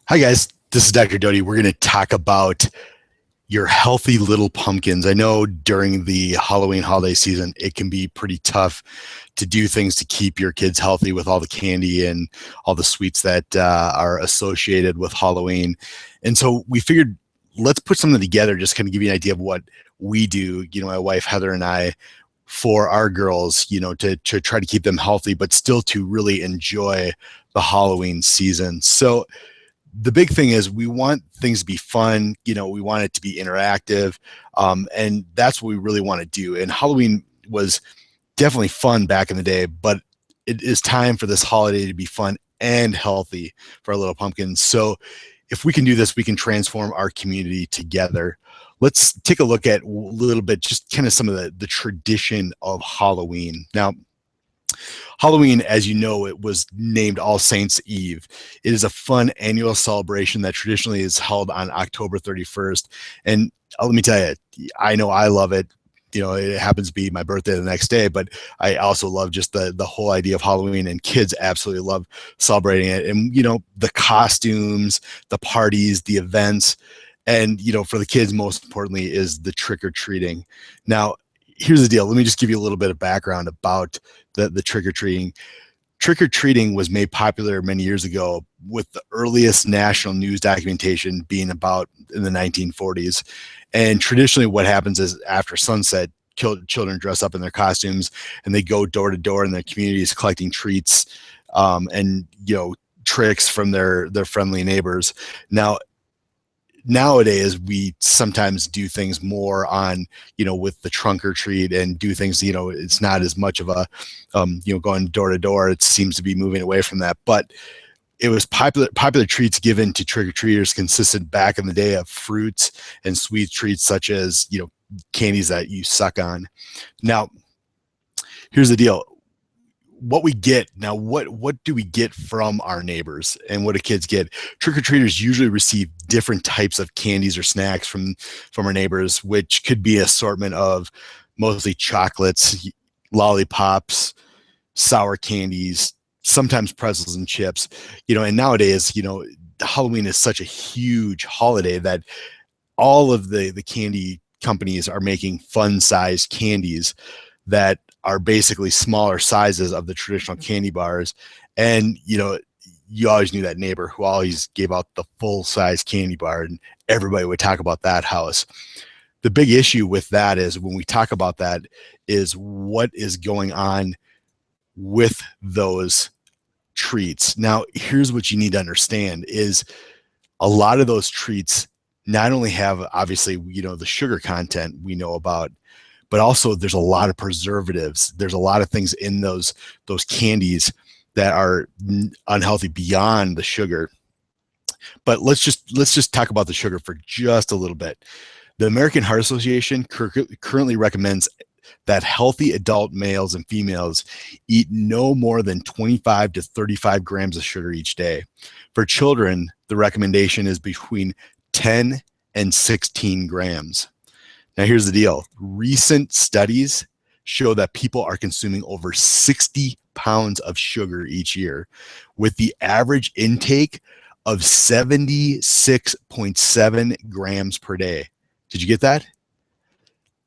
Hi, guys. This is Dr. Doty. We're going to talk about your healthy little pumpkins. I know during the Halloween holiday season, it can be pretty tough to do things to keep your kids healthy with all the candy and all the sweets that are associated with Halloween. And so we figured let's put something together, just kind of give you an idea of what we do, my wife, Heather, and I, for our girls, to try to keep them healthy, but still to really enjoy the Halloween season. So the big thing is we want things to be fun. We want it to be interactive. And that's what we really want to do. And Halloween was definitely fun back in the day, but it is time for this holiday to be fun and healthy for our little pumpkins. So if we can do this, we can transform our community together. Let's take a look at a little bit, just kind of some of the tradition of Halloween. Now, Halloween, as you know, it was named All Saints Eve. It is a fun annual celebration that traditionally is held on October 31st. And let me tell you, I know I love it. It happens to be my birthday the next day, but I also love just the whole idea of Halloween, and kids absolutely love celebrating it. And, the costumes, the parties, the events, and, for the kids, most importantly, is the trick-or-treating. Now, here's the deal. Let me just give you a little bit of background about the trick-or-treating. Trick-or-treating was made popular many years ago, with the earliest national news documentation being about in the 1940s. And traditionally what happens is after sunset, children dress up in their costumes and they go door to door in their communities collecting treats and tricks from their friendly neighbors. Nowadays we sometimes do things more on with the trunk or treat, and do things it's not as much of a going door to door. It seems to be moving away from that, but it was popular treats given to trick-or-treaters consisted back in the day of fruits and sweet treats such as candies that you suck on. Now here's the deal. What we get now, what do we get from our neighbors, and what do kids get? Trick-or-treaters usually receive different types of candies or snacks from our neighbors, which could be an assortment of mostly chocolates, lollipops, sour candies, sometimes pretzels and chips. And nowadays, Halloween is such a huge holiday that all of the candy companies are making fun-sized candies that are basically smaller sizes of the traditional candy bars. And you always knew that neighbor who always gave out the full-size candy bar, and everybody would talk about that house. The big issue with that is, when we talk about that, is what is going on with those treats. Now here's what you need to understand is a lot of those treats not only have, obviously, the sugar content we know about, but also there's a lot of preservatives. There's a lot of things in those candies that are unhealthy beyond the sugar. But let's just talk about the sugar for just a little bit. The American Heart Association currently recommends that healthy adult males and females eat no more than 25 to 35 grams of sugar each day. For children, the recommendation is between 10 and 16 grams. Now, here's the deal. Recent studies show that people are consuming over 60 pounds of sugar each year, with the average intake of 76.7 grams per day. Did you get that?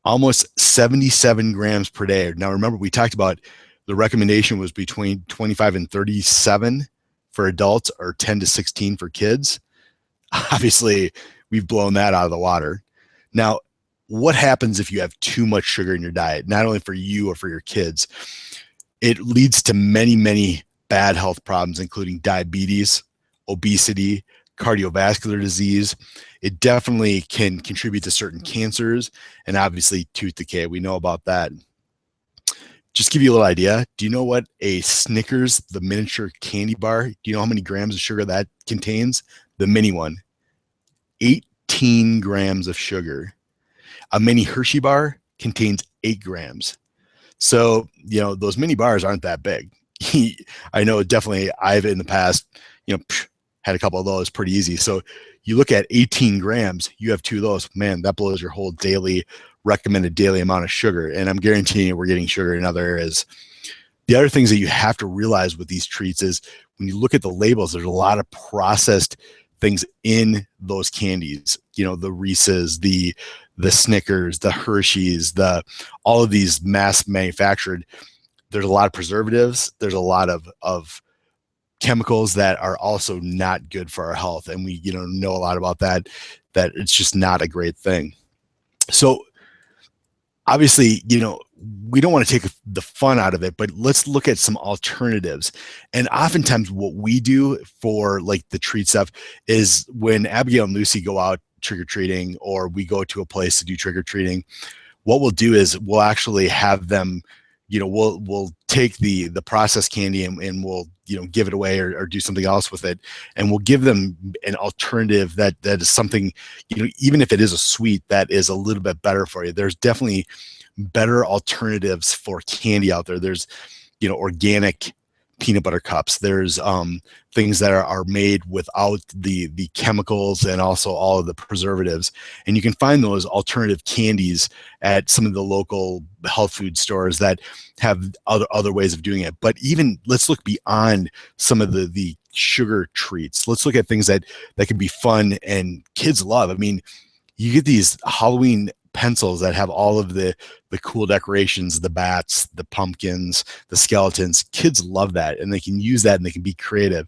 Almost 77 grams per day. Now, remember, we talked about the recommendation was between 25 and 37 for adults, or 10 to 16 for kids. Obviously, we've blown that out of the water. Now, what happens if you have too much sugar in your diet, not only for you or for your kids? It leads to many, many bad health problems, including diabetes, obesity, cardiovascular disease. It definitely can contribute to certain cancers, and obviously tooth decay. We know about that. Just give you a little idea. Do you know what a Snickers, the miniature candy bar, do you know how many grams of sugar that contains? The mini one, 18 grams of sugar. A mini Hershey bar contains 8 grams. So, those mini bars aren't that big. I know definitely I've in the past, had a couple of those pretty easy. So you look at 18 grams, you have 2 of those, man, that blows your whole recommended daily amount of sugar. And I'm guaranteeing you we're getting sugar in other areas. The other things that you have to realize with these treats is when you look at the labels, there's a lot of processed things in those candies, the Reese's, the Snickers, the Hershey's, all of these mass manufactured. There's a lot of preservatives. There's a lot of chemicals that are also not good for our health. And we, know a lot about that it's just not a great thing. So obviously, we don't want to take the fun out of it, but let's look at some alternatives. And oftentimes what we do for like the treat stuff is when Abigail and Lucy go out trick-or-treating, or we go to a place to do trick-or-treating, what we'll do is we'll actually have them, we'll take the processed candy and we'll, give it away or do something else with it. And we'll give them an alternative that is something, even if it is a sweet, that is a little bit better for you. There's definitely better alternatives for candy out there. There's, organic peanut butter cups. There's things that are made without the chemicals and also all of the preservatives. And you can find those alternative candies at some of the local health food stores that have other ways of doing it. But even let's look beyond some of the sugar treats. Let's look at things that can be fun and kids love. I mean, you get these Halloween pencils that have all of the cool decorations, the bats, the pumpkins, the skeletons. Kids love that, and they can use that and they can be creative.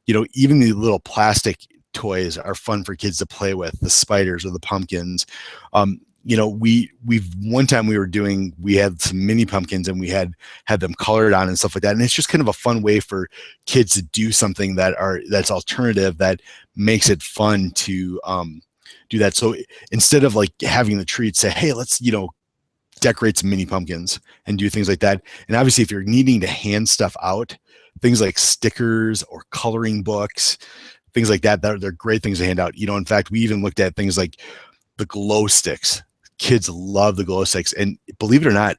Even the little plastic toys are fun for kids to play with, the spiders or the pumpkins. We've one time we had some mini pumpkins and we had them colored on and stuff like that. And it's just kind of a fun way for kids to do something that's alternative, that makes it fun to do that. So instead of like having the treat, say, hey, let's, decorate some mini pumpkins and do things like that. And obviously if you're needing to hand stuff out, things like stickers or coloring books, things like that, they're great things to hand out. In fact, we even looked at things like the glow sticks. Kids love the glow sticks. And believe it or not,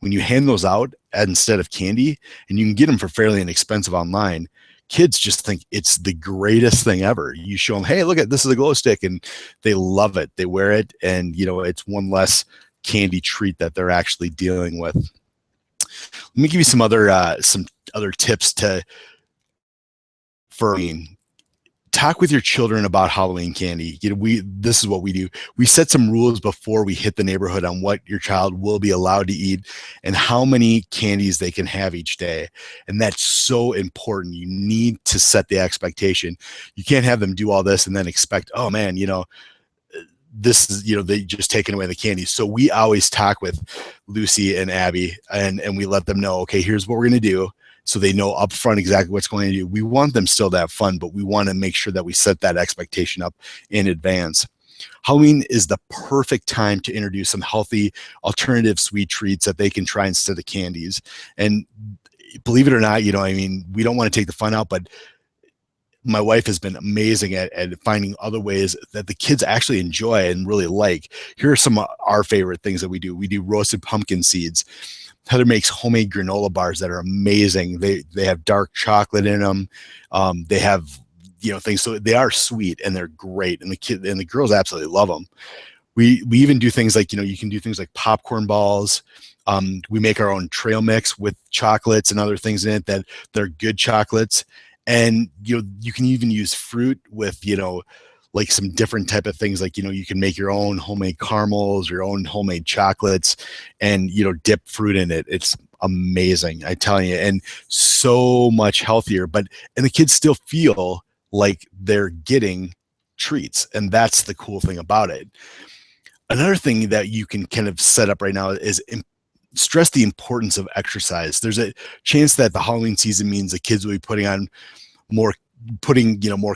when you hand those out instead of candy, and you can get them for fairly inexpensive online, kids just think it's the greatest thing ever. You show them, hey, look at this is a glow stick, and they love it. They wear it, and it's one less candy treat that they're actually dealing with. Let me give you some other tips for talk with your children about Halloween candy. This is what we do. We set some rules before we hit the neighborhood on what your child will be allowed to eat and how many candies they can have each day. And that's so important. You need to set the expectation. You can't have them do all this and then expect, oh man, this is, they just taking away the candy. So we always talk with Lucy and Abby and we let them know, okay, here's what we're going to do. So they know upfront exactly what's going to do. We want them still to have fun, but we want to make sure that we set that expectation up in advance. Halloween is the perfect time to introduce some healthy alternative sweet treats that they can try instead of candies. And believe it or not, we don't want to take the fun out, but my wife has been amazing at finding other ways that the kids actually enjoy and really like. Here are some of our favorite things that we do. We do roasted pumpkin seeds. Heather makes homemade granola bars that are amazing. They have dark chocolate in them. They have things, so they are sweet and they're great, and the girls absolutely love them. We even do things like you can do things like popcorn balls. We make our own trail mix with chocolates and other things in it that they're good chocolates. And you can even use fruit with like some different type of things, like you can make your own homemade caramels, your own homemade chocolates, and dip fruit in it. It's amazing, I tell you, and so much healthier. And the kids still feel like they're getting treats, and that's the cool thing about it. Another thing that you can kind of set up right now is stress the importance of exercise. There's a chance that the Halloween season means the kids will be putting more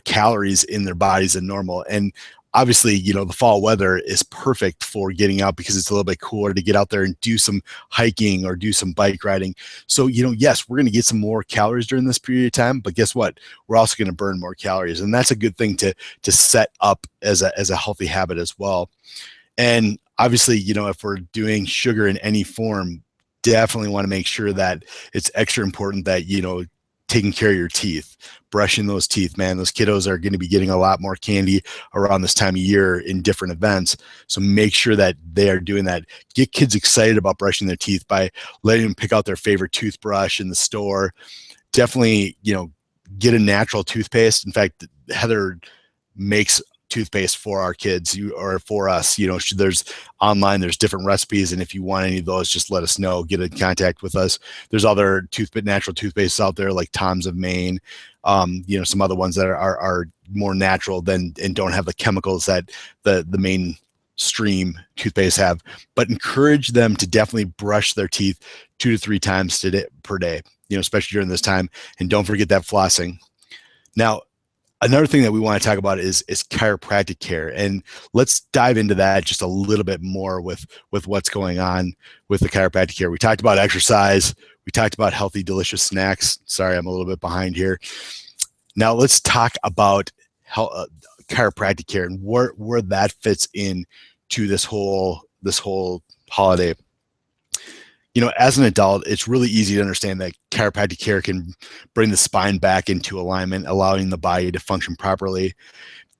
calories in their bodies than normal. And obviously, the fall weather is perfect for getting out because it's a little bit cooler to get out there and do some hiking or do some bike riding. So, yes, we're going to get some more calories during this period of time, but guess what? We're also going to burn more calories. And that's a good thing to set up as a healthy habit as well. And obviously, if we're doing sugar in any form, definitely want to make sure that it's extra important that, taking care of your teeth, brushing those teeth, man. Those kiddos are going to be getting a lot more candy around this time of year in different events. So make sure that they are doing that. Get kids excited about brushing their teeth by letting them pick out their favorite toothbrush in the store. Definitely, get a natural toothpaste. In fact, Heather makes toothpaste for our kids or for us. There's online, there's different recipes, and if you want any of those, just let us know. Get in contact with us. There's other natural toothpastes out there like Tom's of Maine, some other ones that are more natural than and don't have the chemicals that the mainstream toothpaste have. But encourage them to definitely brush their teeth 2 to 3 times per day, especially during this time. And don't forget that flossing. Now, another thing that we want to talk about is chiropractic care, and let's dive into that just a little bit more with what's going on with the chiropractic care. We talked about exercise. We talked about healthy, delicious snacks. Sorry, I'm a little bit behind here. Now let's talk about chiropractic care and where that fits in to this whole holiday. As an adult, it's really easy to understand that chiropractic care can bring the spine back into alignment, allowing the body to function properly.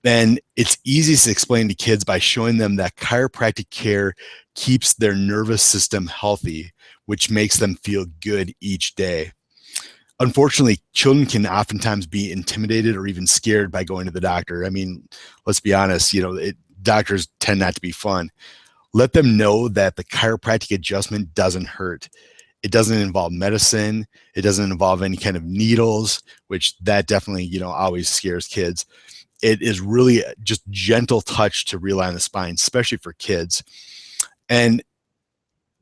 And it's easiest to explain to kids by showing them that chiropractic care keeps their nervous system healthy, which makes them feel good each day. Unfortunately, children can oftentimes be intimidated or even scared by going to the doctor. I mean, let's be honest, doctors tend not to be fun. Let them know that the chiropractic adjustment doesn't hurt. It doesn't involve medicine. It doesn't involve any kind of needles, which that definitely, always scares kids. It is really just gentle touch to realign the spine, especially for kids. And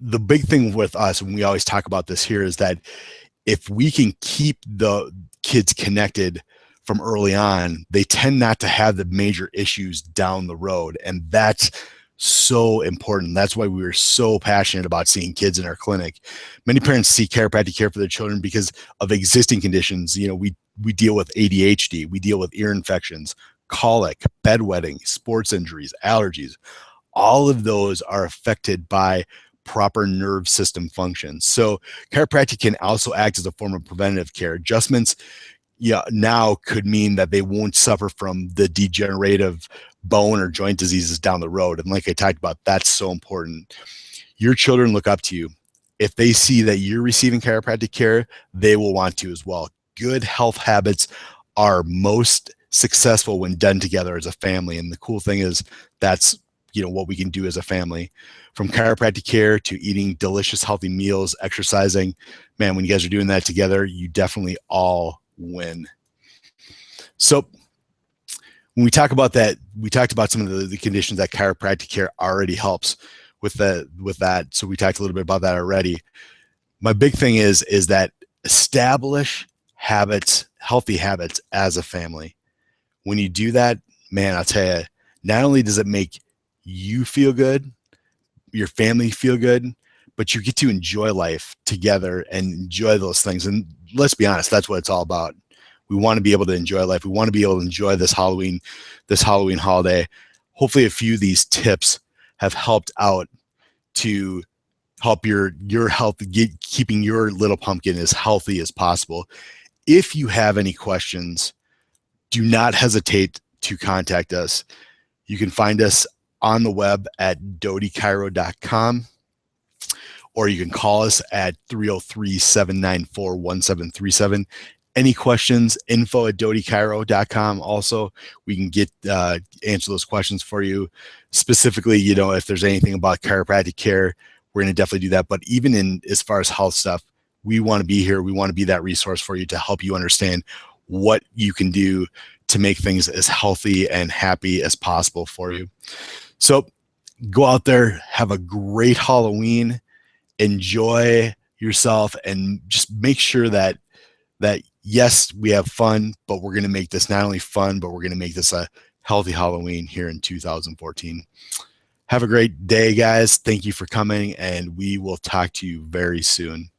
the big thing with us, and we always talk about this here, is that if we can keep the kids connected from early on, they tend not to have the major issues down the road. And that's so important. That's why we were so passionate about seeing kids in our clinic. Many parents seek chiropractic care for their children because of existing conditions. We deal with ADHD, we deal with ear infections, colic, bedwetting, sports injuries, allergies. All of those are affected by proper nerve system function. So chiropractic can also act as a form of preventative care. Adjustments now could mean that they won't suffer from the degenerative bone or joint diseases down the road. And like I talked about, that's so important. Your children look up to you. If they see that you're receiving chiropractic care, they will want to as well. Good health habits are most successful when done together as a family. And the cool thing is that's what we can do as a family. From chiropractic care to eating delicious, healthy meals, exercising, man, when you guys are doing that together, you definitely all win. So when we talk about that, we talked about some of the conditions that chiropractic care already helps with that. So we talked a little bit about that already. My big thing is that establish habits, healthy habits as a family. When you do that, man, I'll tell you, not only does it make you feel good, your family feel good, but you get to enjoy life together and enjoy those things. And let's be honest, that's what it's all about. We want to be able to enjoy life. We want to be able to enjoy this Halloween holiday. Hopefully a few of these tips have helped out to help your health, keeping your little pumpkin as healthy as possible. If you have any questions, do not hesitate to contact us. You can find us on the web at dotychiro.com, or you can call us at 303-794-1737. Any questions, info@dotychiro.com. Also, we can answer those questions for you. Specifically, if there's anything about chiropractic care, we're going to definitely do that. But even as far as health stuff, we want to be here. We want to be that resource for you to help you understand what you can do to make things as healthy and happy as possible for you. So go out there, have a great Halloween, enjoy yourself, and just make sure that yes, we have fun, but we're going to make this not only fun, but we're going to make this a healthy Halloween here in 2014. Have a great day, guys. Thank you for coming, and we will talk to you very soon.